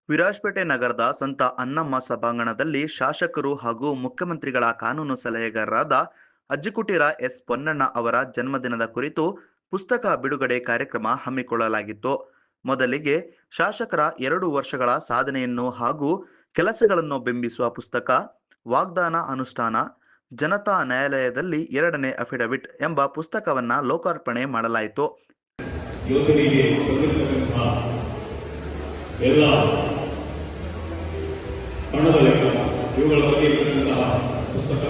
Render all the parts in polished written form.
ವಿರಾಜಪೇಟೆ ನಗರದ ಸಂತ ಅನ್ನಮ್ಮ ಸಭಾಂಗಣದಲ್ಲಿ ಶಾಸಕರು ಹಾಗೂ ಮುಖ್ಯಮಂತ್ರಿಗಳ ಕಾನೂನು ಸಲಹೆಗಾರರಾದ ಅಜ್ಜಿಕುಟೀರ ಎಸ್ ಪೊನ್ನಣ್ಣ ಅವರ ಜನ್ಮದಿನದ ಕುರಿತು ಪುಸ್ತಕ ಬಿಡುಗಡೆ ಕಾರ್ಯಕ್ರಮ ಹಮ್ಮಿಕೊಳ್ಳಲಾಗಿತ್ತು. ಮೊದಲಿಗೆ ಶಾಸಕರ 2 ವರ್ಷಗಳ ಸಾಧನೆಯನ್ನು ಹಾಗೂ ಕೆಲಸಗಳನ್ನು ಬಿಂಬಿಸುವ ಪುಸ್ತಕ ವಾಗ್ದಾನ ಅನುಷ್ಠಾನ, ಜನತಾ ನ್ಯಾಯಾಲಯದಲ್ಲಿ 2ನೇ ಅಫಿಡವಿಟ್ ಎಂಬ ಪುಸ್ತಕವನ್ನ ಲೋಕಾರ್ಪಣೆ ಮಾಡಲಾಯಿತು. ಯೋಜನೆಗೆ ಎಲ್ಲ ಹಣದ ಲೆಕ್ಕ ಇವುಗಳ ಬಗ್ಗೆ ಇರತಕ್ಕಂತಹ ಪುಸ್ತಕ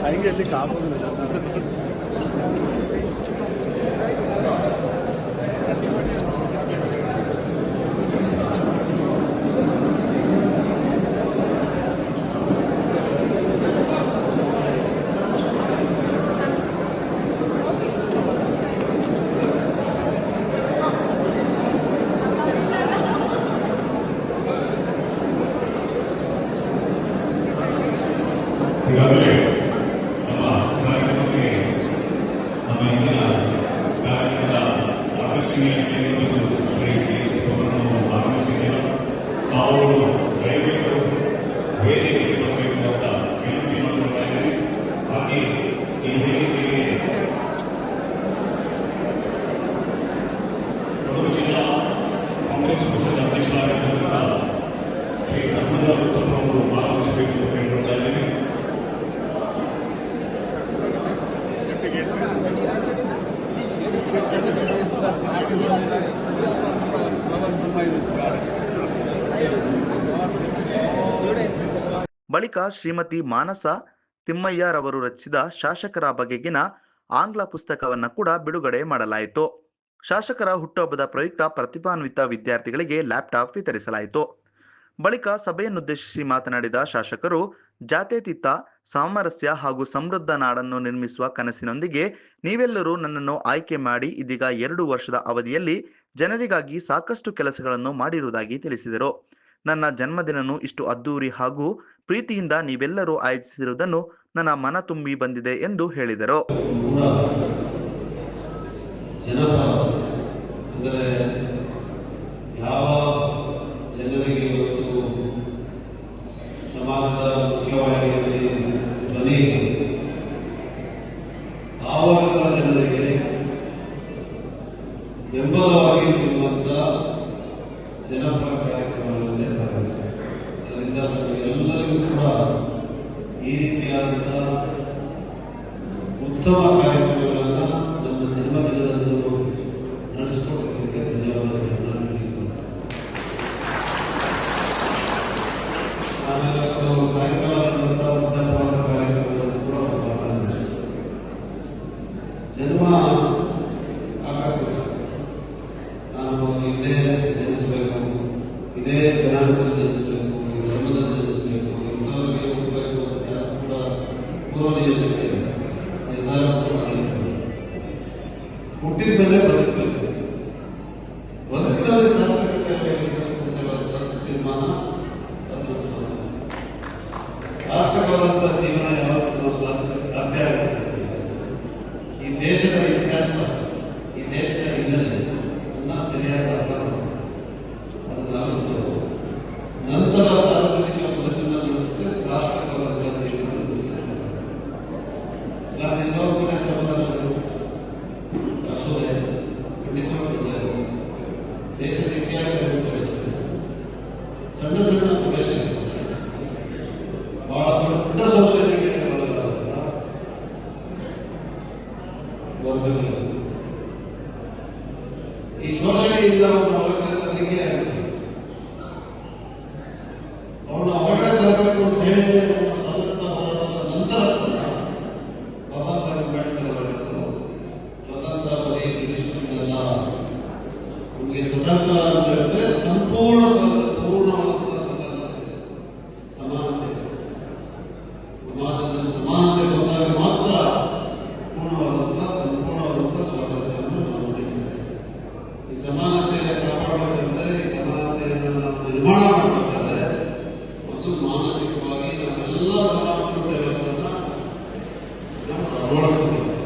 ಹಂಗೆ ಕಾಪು ಈಗಾಗಲೇ ನಮ್ಮ ಕಾರ್ಯಕ್ರಮಕ್ಕೆ ನಮ್ಮ ಇಂದಿನ ಕಾರ್ಯಕ್ರಮದ ಆಕರ್ಷಣೀಯ ಕೇಂದ್ರವನ್ನು ಶ್ರೀ ಕೆ.ಎಸ್. ಅವರನ್ನು ಆಗಮಿಸಿದ್ದೇವೆ. ಅವರು ದಯವಿಟ್ಟು ವೇದಿಕೆಗೆ ಬರಬೇಕು ಅಂತ ವಿನಂತಿ ಮಾಡಿಕೊಳ್ತಾ ಇದ್ದೇನೆ. ಹಾಗೆ ಈ ವೇದಿಕೆಗೆ ಕೊಡಗು ಜಿಲ್ಲಾ ಕಾಂಗ್ರೆಸ್ ಪಕ್ಷದ ಅಧ್ಯಕ್ಷರಾಗಿರುವಂತಹ ಶ್ರೀ ಧರ್ಮೇಂದ್ರ ಉತ್ತಮ್ ಅವರು ಆಗಮಿಸಬೇಕು ಅಂತ ಕೇಳಿಕೊಳ್ತಾ ಇದ್ದೇನೆ. ಬಳಿಕ ಶ್ರೀಮತಿ ಮಾನಸ ತಿಮ್ಮಯ್ಯರವರು ರಚಿಸಿದ ಶಾಸಕರ ಬಗೆಗಿನ ಆಂಗ್ಲ ಪುಸ್ತಕವನ್ನು ಕೂಡ ಬಿಡುಗಡೆ ಮಾಡಲಾಯಿತು. ಶಾಸಕರ ಹುಟ್ಟುಹಬ್ಬದ ಪ್ರಯುಕ್ತ ಪ್ರತಿಭಾನ್ವಿತ ವಿದ್ಯಾರ್ಥಿಗಳಿಗೆ ಲ್ಯಾಪ್ಟಾಪ್ ವಿತರಿಸಲಾಯಿತು. ಬಳಿಕ ಸಭೆಯನ್ನುದ್ದೇಶಿಸಿ ಮಾತನಾಡಿದ ಶಾಸಕರು, ಜಾತ್ಯತೀತ, ಸಾಮರಸ್ಯ ಹಾಗೂ ಸಮೃದ್ಧ ನಾಡನ್ನು ನಿರ್ಮಿಸುವ ಕನಸಿನೊಂದಿಗೆ ನೀವೆಲ್ಲರೂ ನನ್ನನ್ನು ಆಯ್ಕೆ ಮಾಡಿ ಇದೀಗ 2 ವರ್ಷದ ಅವಧಿಯಲ್ಲಿ ಜನರಿಗಾಗಿ ಸಾಕಷ್ಟು ಕೆಲಸಗಳನ್ನು ಮಾಡಿರುವುದಾಗಿ ತಿಳಿಸಿದರು. ನನ್ನ ಜನ್ಮದಿನನು ಇಷ್ಟು ಅದ್ದೂರಿ ಹಾಗೂ ಪ್ರೀತಿಯಿಂದ ನೀವೆಲ್ಲರೂ ಆಯೋಜಿಸಿರುವುದನ್ನು ನನ್ನ ಮನ ತುಂಬಿ ಬಂದಿದೆ ಎಂದು ಹೇಳಿದರು. ಜನರಿಗೆ ಇವತ್ತು ಸಮಾಜದ ಮುಖ್ಯವಾಹಿನಿಯಲ್ಲಿ ಧ್ವನಿ ಆ ವರ್ಗದ ಜನರಿಗೆ ಬೆಂಬಲವಾಗಿ ನಿಲ್ಲುವಂತ ಜನಪರ ಕಾರ್ಯಕ್ರಮಗಳನ್ನೇ ಭಾಗವಹಿಸಿದೆ. ಅದರಿಂದ ಎಲ್ಲರಿಗೂ ಕೂಡ ಈ ರೀತಿಯಾದಂತಹ ಉತ್ತಮ ಕಾರ್ಯಕ್ರಮಗಳನ್ನು ನಮ್ಮ ಜನ್ಮದಿನದಂದು ನಡೆಸಿಕೊಡೋದಕ್ಕೆ ಧನ್ಯವಾದಗಳನ್ನು ಸಾಯಂಕಾಲ ನಡೆದಂತಹ ಸಿದ್ಧಪೂರ್ವ ಕಾರ್ಯಕ್ರಮದಲ್ಲಿ ಕೂಡ ಮಾತನಾಡಿಸಿದರು. ಜನ್ಮ ಆಕಸ್ಮಿಕ, ನಾನು ಇಲ್ಲೇ ಜನಿಸಬೇಕು, ಇದೇ ಜನಾಂಗದಲ್ಲಿ ಜನಿಸಬೇಕು, ಈ ಧರ್ಮದಲ್ಲಿ ಜನಿಸಬೇಕು, ಇಂಥವರಿಗೆ ಹುಟ್ಟಬೇಕು ಅಂತ ಕೂಡ ಪೂರ್ವ ನಿಯೋಜನೆ ನಿರ್ಧಾರ ಕೂಡ ಮಾಡಿದ್ದಾರೆ. ಹುಟ್ಟಿದ ಮೇಲೆ ಬದುಕಬೇಕು, ಬದುಕಿನಲ್ಲಿ ಸಾರ್ಥಕತೆ ಅಂತ ತೀರ್ಮಾನ ಸಾರ್ಥಕವಾದಂತಹ ಜೀವನ ಯಾವತ್ತೂ ಸಾಧಿಸಲು ಸಾಧ್ಯ ಆಗುತ್ತೆ. ಈ ದೇಶದ ಇತಿಹಾಸ, ಈ ದೇಶದ ಹಿನ್ನೆಲೆ ನನ್ನ ಸರಿಯಾದ ಅರ್ಥ ಅದನ್ನು ನಂತರ ಸಾರ್ವಜನಿಕ ಬದುಕನ್ನು ನಡೆಸಿದ್ರೆ ಸಾರ್ಥಕವಾದಂತಹ ಜೀವನ ನಡೆಸಲು ನಾನೆಲ್ಲೋ ಕೂಡ ಸಮಾಧಾನಗಳು ಅಸೋದೆ ಖಂಡಿತವಾಗಿದೆ. ದೇಶದ ಇತಿಹಾಸ ಸಣ್ಣ ಸಣ್ಣ ಪ್ರದೇಶ ಬಹಳ ದೊಡ್ಡ ಶೋಷಣೆಗೆ ಒಳಗಾದ ವರ್ಗಗಳು. ಈ ಶೋಷಣೆಯಿಂದ ಅವನ ಹೊರಗಡೆಗೆ ಅವನ ಹೊರಗಡೆ ತರಬೇಕು ಅಂತ ಹೇಳಿ ಸ್ವಾತಂತ್ರ್ಯ ಹೋರಾಟದ ನಂತರ ಕೂಡ ಬಾಬಾ ಸಾಹೇಬ್ ಅಂಬೇಡ್ಕರ್ ಅವರು ಸ್ವತಂತ್ರ ಬರೀ ಬ್ರಿಟಿಷರಿಗೆಲ್ಲ ನಮಗೆ ಸ್ವತಂತ್ರ ಅಂತ ಹೇಳಿದ್ರೆ ಪೂರ್ಣವಾದಂತಹ ಸಮಾನತೆ, ಸಮಾಜದಲ್ಲಿ ಸಮಾನತೆ ಬಂದಾಗ ಮಾತ್ರ ಪೂರ್ಣವಾದಂತಹ ಸಂಪೂರ್ಣವಾದಂತಹ ಸ್ವಾತಂತ್ರ್ಯವನ್ನು ನಾವು ಒದಗಿಸಬೇಕು. ಈ ಸಮಾನತೆಯನ್ನು ಕಾಪಾಡಬೇಕೆಂದರೆ, ಈ ಸಮಾನತೆಯನ್ನು ನಾವು ನಿರ್ಮಾಣ ಮಾಡಬೇಕಾದ್ರೆ ಮಾನಸಿಕವಾಗಿ ನಾವೆಲ್ಲ ಸಮಾನತೆಯನ್ನು ನಾವು ಅಳವಡಿಸ್ತೀವಿ.